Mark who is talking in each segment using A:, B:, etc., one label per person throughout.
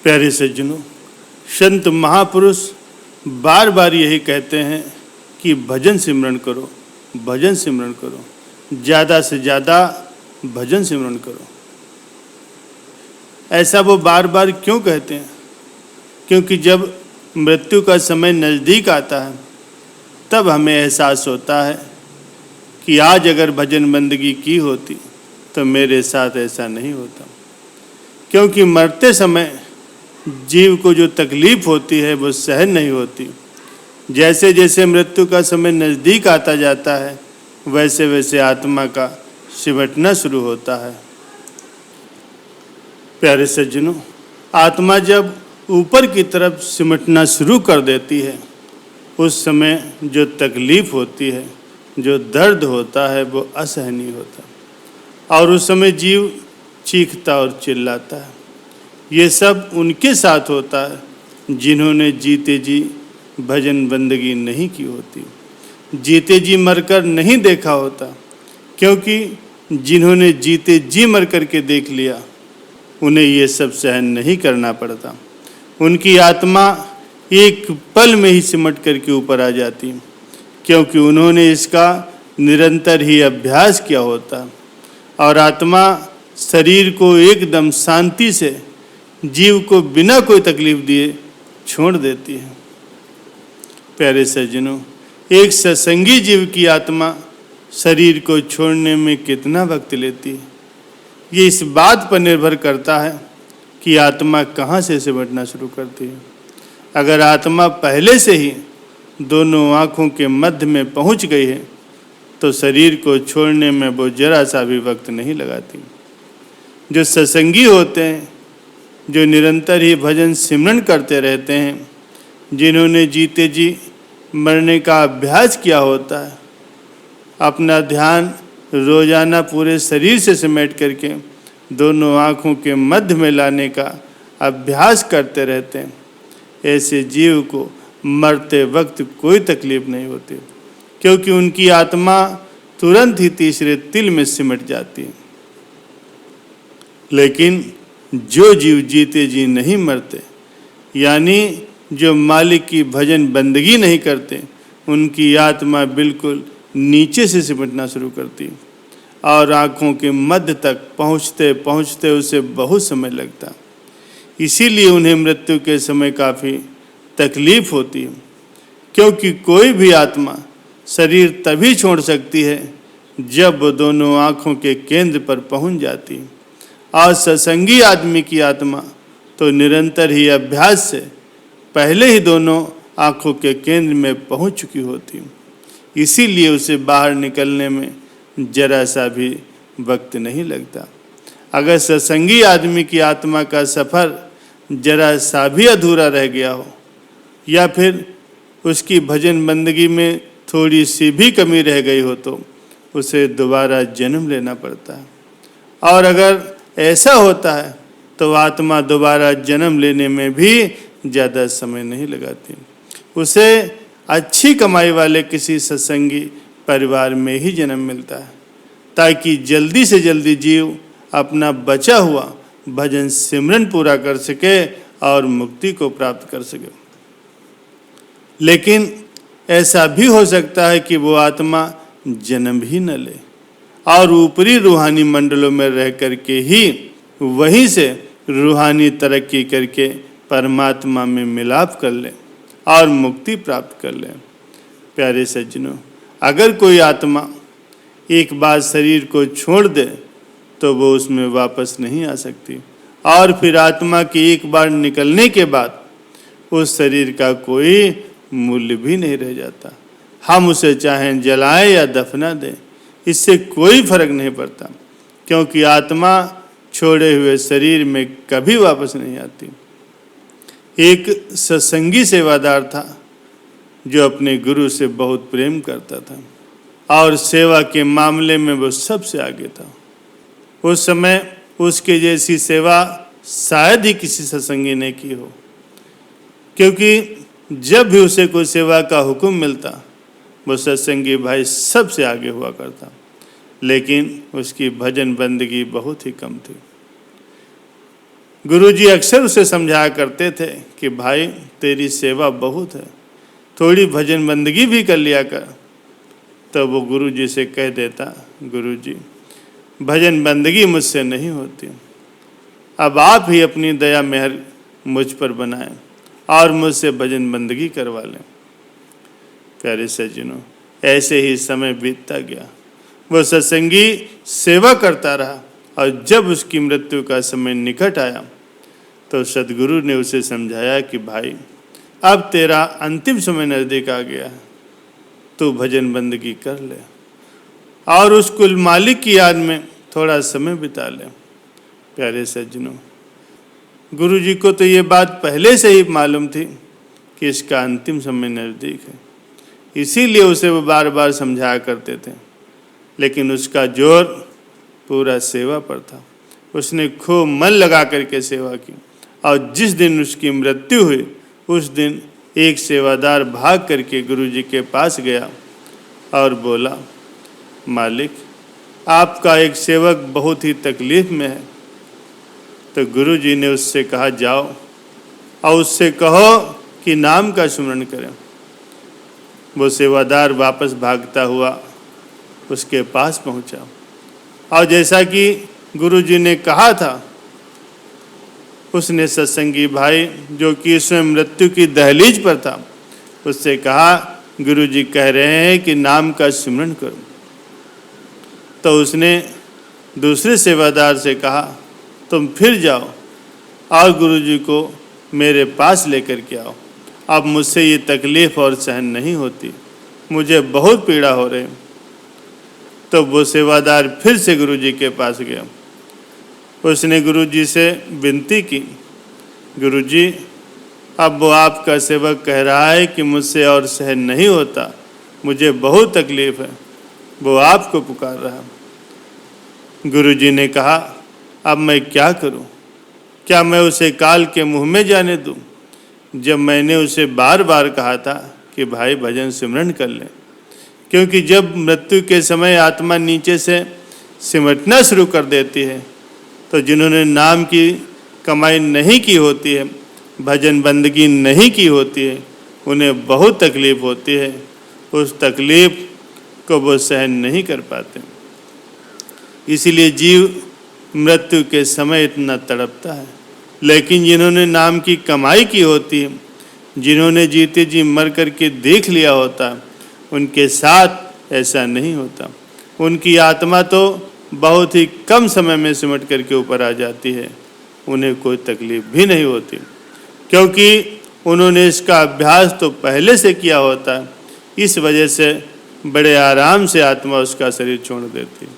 A: प्यारे सज्जनों, संत महापुरुष बार बार यही कहते हैं कि भजन सिमरन करो, भजन सिमरन करो, ज़्यादा से ज़्यादा भजन सिमरन करो। ऐसा वो बार बार क्यों कहते हैं? क्योंकि जब मृत्यु का समय नज़दीक आता है तब हमें एहसास होता है कि आज अगर भजन बंदगी की होती तो मेरे साथ ऐसा नहीं होता। क्योंकि मरते समय जीव को जो तकलीफ होती है वो सहन नहीं होती। जैसे जैसे मृत्यु का समय नज़दीक आता जाता है वैसे वैसे आत्मा का सिमटना शुरू होता है। प्यारे सज्जनों, आत्मा जब ऊपर की तरफ सिमटना शुरू कर देती है उस समय जो तकलीफ होती है, जो दर्द होता है वो असहनीय होता और उस समय जीव चीखता और चिल्लाता है। ये सब उनके साथ होता है जिन्होंने जीते जी भजन बंदगी नहीं की होती, जीते जी मरकर नहीं देखा होता। क्योंकि जिन्होंने जीते जी मर कर के देख लिया उन्हें ये सब सहन नहीं करना पड़ता। उनकी आत्मा एक पल में ही सिमट करके ऊपर आ जाती, क्योंकि उन्होंने इसका निरंतर ही अभ्यास किया होता। और आत्मा शरीर को एकदम शांति से जीव को बिना कोई तकलीफ दिए छोड़ देती है। प्यारे सज्जनों, एक सत्संगी जीव की आत्मा शरीर को छोड़ने में कितना वक्त लेती है ये इस बात पर निर्भर करता है कि आत्मा कहाँ से सिमटना शुरू करती है। अगर आत्मा पहले से ही दोनों आँखों के मध्य में पहुँच गई है तो शरीर को छोड़ने में वो जरा सा भी वक्त नहीं लगाती। जो सत्संगी होते हैं, जो निरंतर ही भजन सिमरन करते रहते हैं, जिन्होंने जीते जी मरने का अभ्यास किया होता है, अपना ध्यान रोजाना पूरे शरीर से समेट करके दोनों आँखों के मध्य में लाने का अभ्यास करते रहते हैं, ऐसे जीव को मरते वक्त कोई तकलीफ नहीं होती, क्योंकि उनकी आत्मा तुरंत ही तीसरे तिल में सिमट जाती है। लेकिन जो जीव जीते जी नहीं मरते, यानी जो मालिक की भजन बंदगी नहीं करते, उनकी आत्मा बिल्कुल नीचे से सिमटना शुरू करती और आँखों के मध्य तक पहुँचते पहुँचते उसे बहुत समय लगता। इसीलिए उन्हें मृत्यु के समय काफ़ी तकलीफ होती है, क्योंकि कोई भी आत्मा शरीर तभी छोड़ सकती है जब वो दोनों आँखों के केंद्र पर पहुँच जाती है। और सत्संगी आदमी की आत्मा तो निरंतर ही अभ्यास से पहले ही दोनों आँखों के केंद्र में पहुँच चुकी होती, इसीलिए उसे बाहर निकलने में जरा सा भी वक्त नहीं लगता। अगर सत्संगी आदमी की आत्मा का सफ़र जरा सा भी अधूरा रह गया हो या फिर उसकी भजन बंदगी में थोड़ी सी भी कमी रह गई हो तो उसे दोबारा जन्म लेना पड़ता है। और अगर ऐसा होता है तो आत्मा दोबारा जन्म लेने में भी ज़्यादा समय नहीं लगाती। उसे अच्छी कमाई वाले किसी सत्संगी परिवार में ही जन्म मिलता है, ताकि जल्दी से जल्दी जीव अपना बचा हुआ भजन सिमरन पूरा कर सके और मुक्ति को प्राप्त कर सके। लेकिन ऐसा भी हो सकता है कि वो आत्मा जन्म ही न ले और ऊपरी रूहानी मंडलों में रह करके ही वहीं से रूहानी तरक्की करके परमात्मा में मिलाप कर ले और मुक्ति प्राप्त कर ले। प्यारे सज्जनों, अगर कोई आत्मा एक बार शरीर को छोड़ दे तो वो उसमें वापस नहीं आ सकती, और फिर आत्मा के एक बार निकलने के बाद उस शरीर का कोई मूल्य भी नहीं रह जाता। हम उसे चाहें जलाएं या दफना दें, इससे कोई फर्क नहीं पड़ता, क्योंकि आत्मा छोड़े हुए शरीर में कभी वापस नहीं आती। एक सत्संगी सेवादार था जो अपने गुरु से बहुत प्रेम करता था और सेवा के मामले में वो सबसे आगे था। उस समय उसके जैसी सेवा शायद ही किसी सत्संगी ने की हो, क्योंकि जब भी उसे कोई सेवा का हुक्म मिलता वो सत्संगी भाई सबसे आगे हुआ करता, लेकिन उसकी भजन बंदगी बहुत ही कम थी। गुरुजी अक्सर उसे समझाया करते थे कि भाई तेरी सेवा बहुत है, थोड़ी भजन बंदगी भी कर लिया कर। तो वो गुरुजी से कह देता, गुरुजी भजन बंदगी मुझसे नहीं होती, अब आप ही अपनी दया मेहर मुझ पर बनाएं और मुझसे भजन बंदगी करवा लें। प्यारे सज्जनों, ऐसे ही समय बीतता गया। वो सत्संगी सेवा करता रहा और जब उसकी मृत्यु का समय निकट आया तो सद्गुरु ने उसे समझाया कि भाई अब तेरा अंतिम समय नज़दीक आ गया है, तू भजन बंदगी कर ले और उस कुल मालिक की याद में थोड़ा समय बिता ले। प्यारे सज्जनों, गुरु जी को तो ये बात पहले से ही मालूम थी कि इसका अंतिम समय नज़दीक है, इसीलिए उसे वो बार बार समझाया करते थे, लेकिन उसका जोर पूरा सेवा पर था। उसने खूब मन लगा करके सेवा की और जिस दिन उसकी मृत्यु हुई उस दिन एक सेवादार भाग करके गुरुजी के पास गया और बोला, मालिक आपका एक सेवक बहुत ही तकलीफ में है। तो गुरुजी ने उससे कहा, जाओ और उससे कहो कि नाम का स्मरण करें। वो सेवादार वापस भागता हुआ उसके पास पहुंचा और जैसा कि गुरुजी ने कहा था, उसने सत्संगी भाई जो कि स्वयं मृत्यु की दहलीज पर था उससे कहा, गुरुजी कह रहे हैं कि नाम का स्मरण करो। तो उसने दूसरे सेवादार से कहा, तुम फिर जाओ और गुरुजी को मेरे पास लेकर के आओ, अब मुझसे ये तकलीफ और सहन नहीं होती, मुझे बहुत पीड़ा हो रही। तो वो सेवादार फिर से गुरुजी के पास गया। उसने गुरुजी से विनती की, गुरुजी अब वो आपका सेवक कह रहा है कि मुझसे और सहन नहीं होता, मुझे बहुत तकलीफ है, वो आपको पुकार रहा। गुरुजी ने कहा, अब मैं क्या करूं? क्या मैं उसे काल के मुंह में जाने दूं? जब मैंने उसे बार बार कहा था कि भाई भजन सिमरन कर ले, क्योंकि जब मृत्यु के समय आत्मा नीचे से सिमटना शुरू कर देती है तो जिन्होंने नाम की कमाई नहीं की होती है, भजन बंदगी नहीं की होती है, उन्हें बहुत तकलीफ होती है। उस तकलीफ को वो सहन नहीं कर पाते, इसीलिए जीव मृत्यु के समय इतना तड़पता है। लेकिन जिन्होंने नाम की कमाई की होती है, जिन्होंने जीते जी मर करके देख लिया होता, उनके साथ ऐसा नहीं होता। उनकी आत्मा तो बहुत ही कम समय में सिमट करके ऊपर आ जाती है, उन्हें कोई तकलीफ भी नहीं होती, क्योंकि उन्होंने इसका अभ्यास तो पहले से किया होता है। इस वजह से बड़े आराम से आत्मा उसका शरीर छोड़ देती है।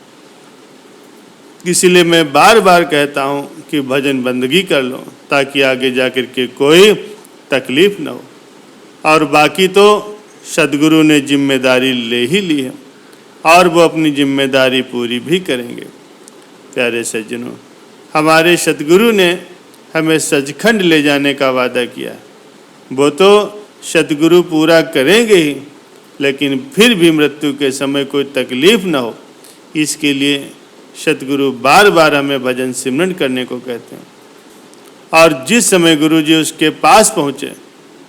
A: इसीलिए मैं बार बार कहता हूँ कि भजन बंदगी कर लो ताकि आगे जाकर के कोई तकलीफ न हो। और बाकी तो सद्गुरु ने जिम्मेदारी ले ही ली है और वो अपनी जिम्मेदारी पूरी भी करेंगे। प्यारे सज्जनों, हमारे सद्गुरु ने हमें सचखंड ले जाने का वादा किया। वो तो सद्गुरु पूरा करेंगे ही, लेकिन फिर भी मृत्यु के समय कोई तकलीफ न हो, इसके लिए सद्गुरु बार बार हमें भजन सिमरन करने को कहते हैं। और जिस समय गुरु जी उसके पास पहुँचे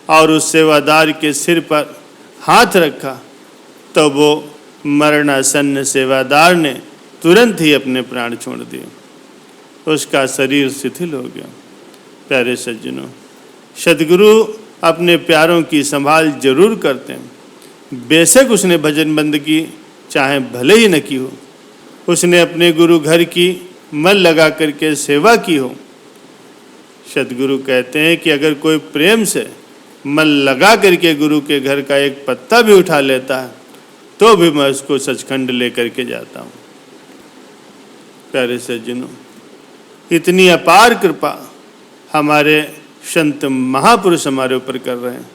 A: और उस सेवादार के सिर पर हाथ रखा तो वो मरणासन्न सेवादार ने तुरंत ही अपने प्राण छोड़ दिए, उसका शरीर शिथिल हो गया। प्यारे सज्जनों, सद्गुरु अपने प्यारों की संभाल जरूर करते हैं। बेशक उसने भजन बंदगी चाहे भले ही न की हो, उसने अपने गुरु घर की मन लगा करके सेवा की हो। सद्गुरु कहते हैं कि अगर कोई प्रेम से मन लगा करके गुरु के घर का एक पत्ता भी उठा लेता है तो भी मैं उसको सचखंड लेकर के जाता हूँ। प्यारे सज्जनों, इतनी अपार कृपा हमारे संत महापुरुष हमारे ऊपर कर रहे हैं,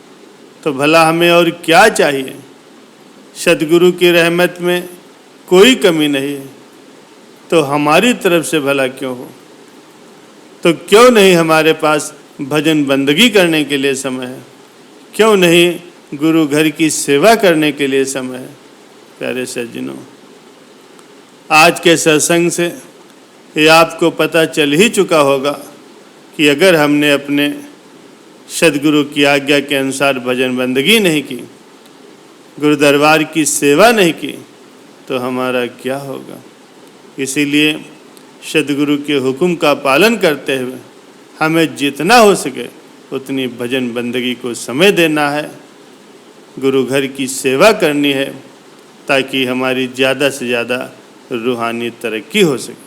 A: तो भला हमें और क्या चाहिए। सद्गुरु की रहमत में कोई कमी नहीं है, तो हमारी तरफ से भला क्यों हो। तो क्यों नहीं हमारे पास भजन बंदगी करने के लिए समय है, क्यों नहीं गुरु घर की सेवा करने के लिए समय है। प्यारे सज्जनों, आज के सत्संग से ये आपको पता चल ही चुका होगा कि अगर हमने अपने सद्गुरु की आज्ञा के अनुसार भजन बंदगी नहीं की, गुरु दरबार की सेवा नहीं की, तो हमारा क्या होगा। इसीलिए सद्गुरु के हुक्म का पालन करते हुए हमें जितना हो सके उतनी भजन बंदगी को समय देना है, गुरु घर की सेवा करनी है, ताकि हमारी ज़्यादा से ज़्यादा रूहानी तरक्की हो सके।